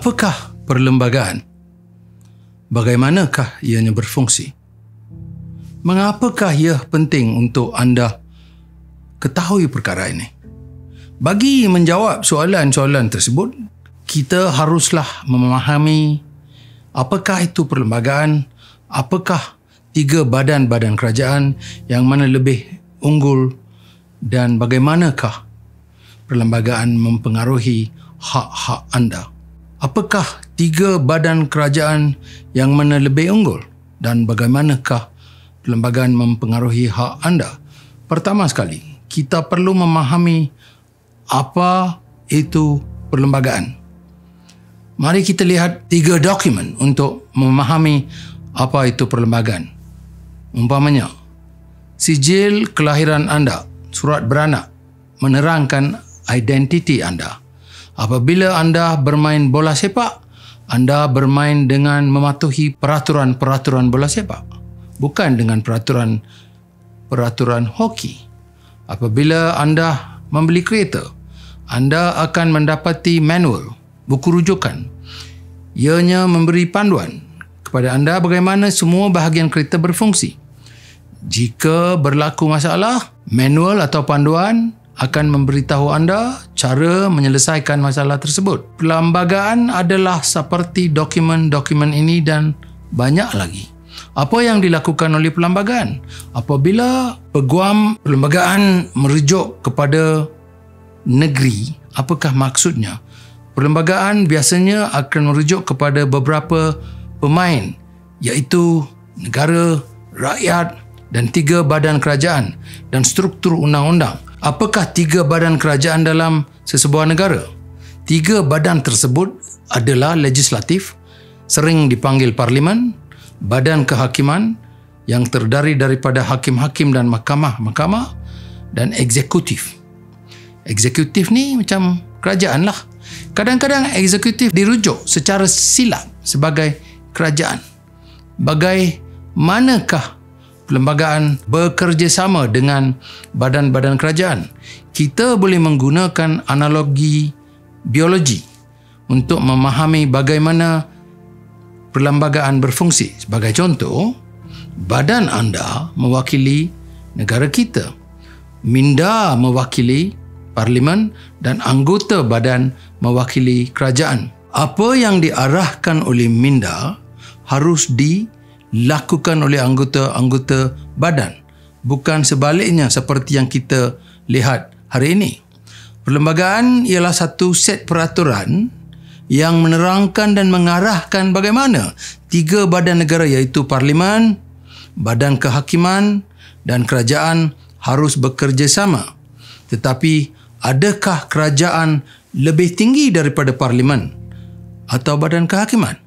Apakah perlembagaan? Bagaimanakah ianya berfungsi? Mengapakah ia penting untuk anda ketahui perkara ini? Bagi menjawab soalan-soalan tersebut, kita haruslah memahami apakah itu perlembagaan, apakah 3 badan-badan kerajaan yang mana lebih unggul dan bagaimanakah perlembagaan mempengaruhi hak-hak anda. Apakah 3 badan kerajaan yang mana lebih unggul dan bagaimanakah perlembagaan mempengaruhi hak anda? Pertama sekali, kita perlu memahami apa itu perlembagaan. Mari kita lihat 3 dokumen untuk memahami apa itu perlembagaan. Umpamanya, sijil kelahiran anda, surat beranak, menerangkan identiti anda. Apabila anda bermain bola sepak, anda bermain dengan mematuhi peraturan-peraturan bola sepak, bukan dengan peraturan hoki. Apabila anda membeli kereta, anda akan mendapati manual, buku rujukan. Ianya memberi panduan kepada anda bagaimana semua bahagian kereta berfungsi. Jika berlaku masalah, manual atau panduan akan memberitahu anda cara menyelesaikan masalah tersebut. Perlembagaan adalah seperti dokumen-dokumen ini dan banyak lagi. Apa yang dilakukan oleh perlembagaan? Apabila peguam perlembagaan merujuk kepada negeri, apakah maksudnya? Perlembagaan biasanya akan merujuk kepada beberapa pemain, iaitu negara, rakyat dan 3 badan kerajaan dan struktur undang-undang. Apakah 3 badan kerajaan dalam sesebuah negara? 3 badan tersebut adalah legislatif, sering dipanggil parlimen, badan kehakiman yang terdiri daripada hakim-hakim dan mahkamah-mahkamah, dan eksekutif. Eksekutif ni macam kerajaan lah. Kadang-kadang eksekutif dirujuk secara silap sebagai kerajaan. Bagaimanakah perlembagaan bekerjasama dengan badan-badan kerajaan? Kita boleh menggunakan analogi biologi untuk memahami bagaimana perlembagaan berfungsi. Sebagai contoh, badan anda mewakili negara kita, minda mewakili parlimen dan anggota badan mewakili kerajaan. Apa yang diarahkan oleh minda harus dilakukan oleh anggota-anggota badan, bukan sebaliknya seperti yang kita lihat hari ini. Perlembagaan ialah satu set peraturan yang menerangkan dan mengarahkan bagaimana 3 badan negara iaitu parlimen, badan kehakiman dan kerajaan harus bekerjasama. Tetapi adakah kerajaan lebih tinggi daripada parlimen atau badan kehakiman?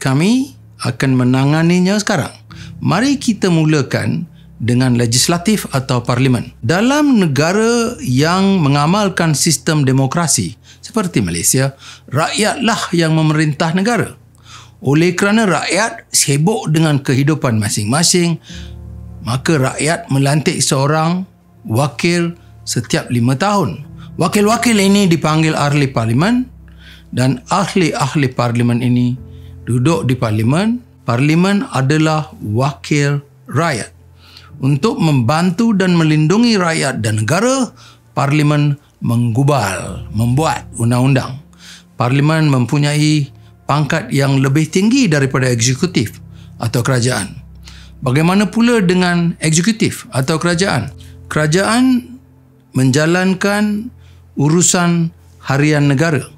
Kami akan menanganinya sekarang. Mari kita mulakan dengan legislatif atau parlimen. Dalam negara yang mengamalkan sistem demokrasi seperti Malaysia, rakyatlah yang memerintah negara. Oleh kerana rakyat sibuk dengan kehidupan masing-masing, maka rakyat melantik seorang wakil setiap 5 tahun. Wakil-wakil ini dipanggil ahli parlimen dan ahli-ahli parlimen ini duduk di parlimen. Parlimen adalah wakil rakyat. Untuk membantu dan melindungi rakyat dan negara, parlimen membuat undang-undang. Parlimen mempunyai pangkat yang lebih tinggi daripada eksekutif atau kerajaan. Bagaimana pula dengan eksekutif atau kerajaan? Kerajaan menjalankan urusan harian negara.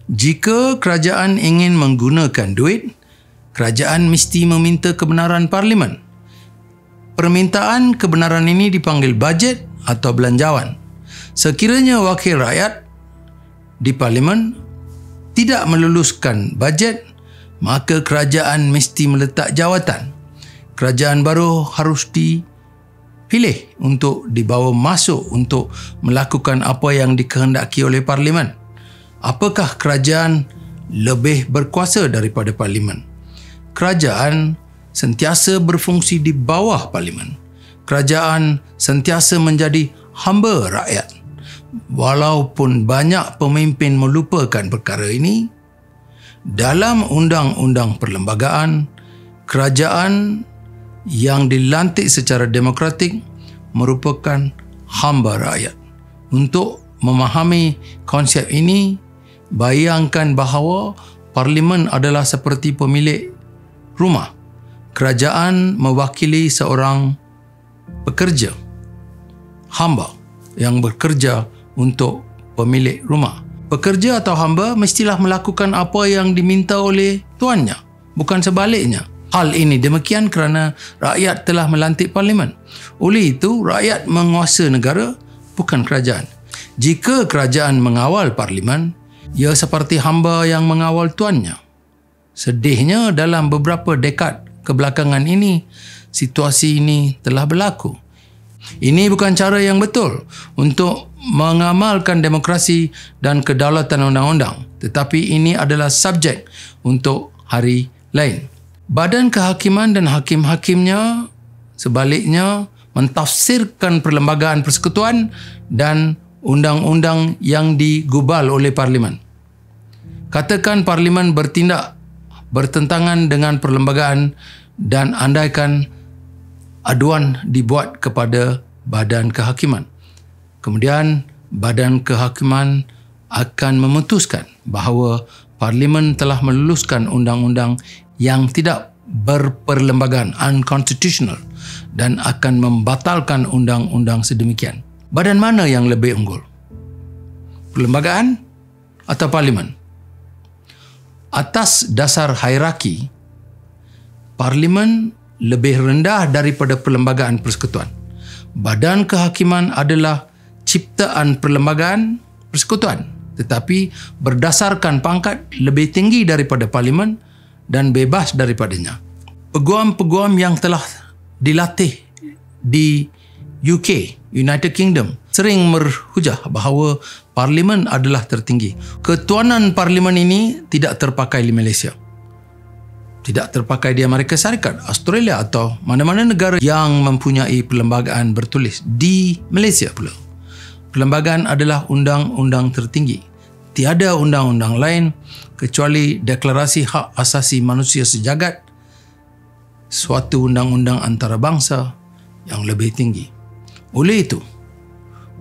Jika kerajaan ingin menggunakan duit, kerajaan mesti meminta kebenaran parlimen. Permintaan kebenaran ini dipanggil bajet atau belanjawan. Sekiranya wakil rakyat di parlimen tidak meluluskan bajet, maka kerajaan mesti meletak jawatan. Kerajaan baru harus dipilih untuk dibawa masuk untuk melakukan apa yang dikehendaki oleh parlimen. Apakah kerajaan lebih berkuasa daripada parlimen? Kerajaan sentiasa berfungsi di bawah parlimen. Kerajaan sentiasa menjadi hamba rakyat. Walaupun banyak pemimpin melupakan perkara ini, Dalam undang-undang perlembagaan, kerajaan yang dilantik secara demokratik merupakan hamba rakyat. Untuk memahami konsep ini, bayangkan bahawa Parlimen adalah seperti pemilik rumah. Kerajaan mewakili seorang pekerja, hamba yang bekerja untuk pemilik rumah. Pekerja atau hamba mestilah melakukan apa yang diminta oleh tuannya, bukan sebaliknya. Hal ini demikian kerana rakyat telah melantik Parlimen. Oleh itu, rakyat menguasa negara, bukan kerajaan. Jika kerajaan mengawal Parlimen, ia seperti hamba yang mengawal tuannya. Sedihnya, dalam beberapa dekad kebelakangan ini, situasi ini telah berlaku. Ini bukan cara yang betul untuk mengamalkan demokrasi dan kedaulatan undang-undang, tetapi ini adalah subjek untuk hari lain. Badan kehakiman dan hakim-hakimnya sebaliknya mentafsirkan perlembagaan persekutuan dan undang-undang yang digubal oleh Parlimen. Katakan Parlimen bertindak bertentangan dengan perlembagaan dan andaikan aduan dibuat kepada badan kehakiman. Kemudian badan kehakiman akan memutuskan bahawa Parlimen telah meluluskan undang-undang yang tidak berperlembagaan, unconstitutional, dan akan membatalkan undang-undang sedemikian. Badan mana yang lebih unggul? Perlembagaan atau Parlimen? Atas dasar hierarki, Parlimen lebih rendah daripada perlembagaan persekutuan. Badan kehakiman adalah ciptaan perlembagaan persekutuan, tetapi berdasarkan pangkat lebih tinggi daripada Parlimen dan bebas daripadanya. Peguam-peguam yang telah dilatih di UK, United Kingdom, sering berhujah bahawa Parlimen adalah tertinggi. Ketuanan Parlimen ini tidak terpakai di Malaysia. Tidak terpakai di Amerika Syarikat, Australia atau mana-mana negara yang mempunyai perlembagaan bertulis. Di Malaysia pula, perlembagaan adalah undang-undang tertinggi. Tiada undang-undang lain kecuali Deklarasi Hak Asasi Manusia Sejagat, suatu undang-undang antarabangsa yang lebih tinggi. Oleh itu,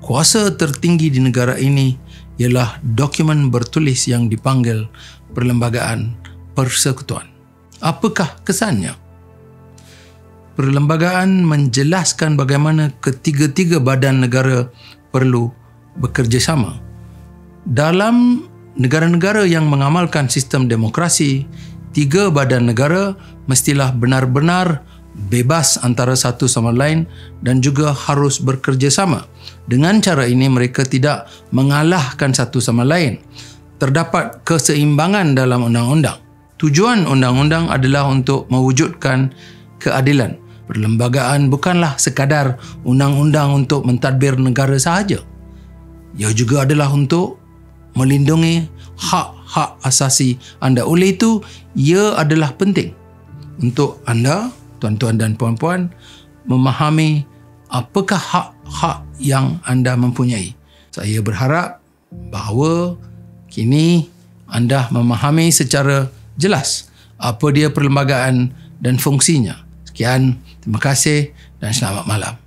kuasa tertinggi di negara ini ialah dokumen bertulis yang dipanggil Perlembagaan Persekutuan. Apakah kesannya? Perlembagaan menjelaskan bagaimana ketiga-tiga badan negara perlu bekerjasama. Dalam negara-negara yang mengamalkan sistem demokrasi, tiga badan negara mestilah benar-benar bebas antara satu sama lain dan juga harus bekerjasama. Dengan cara ini mereka tidak mengalahkan satu sama lain. Terdapat keseimbangan dalam undang-undang. Tujuan undang-undang adalah untuk mewujudkan keadilan. Perlembagaan bukanlah sekadar undang-undang untuk mentadbir negara sahaja. Ia juga adalah untuk melindungi hak-hak asasi anda. Oleh itu, ia adalah penting untuk anda, tuan-tuan dan puan-puan, memahami apakah hak-hak yang anda mempunyai. Saya berharap bahawa kini anda memahami secara jelas apa dia perlembagaan dan fungsinya. Sekian, terima kasih dan selamat malam.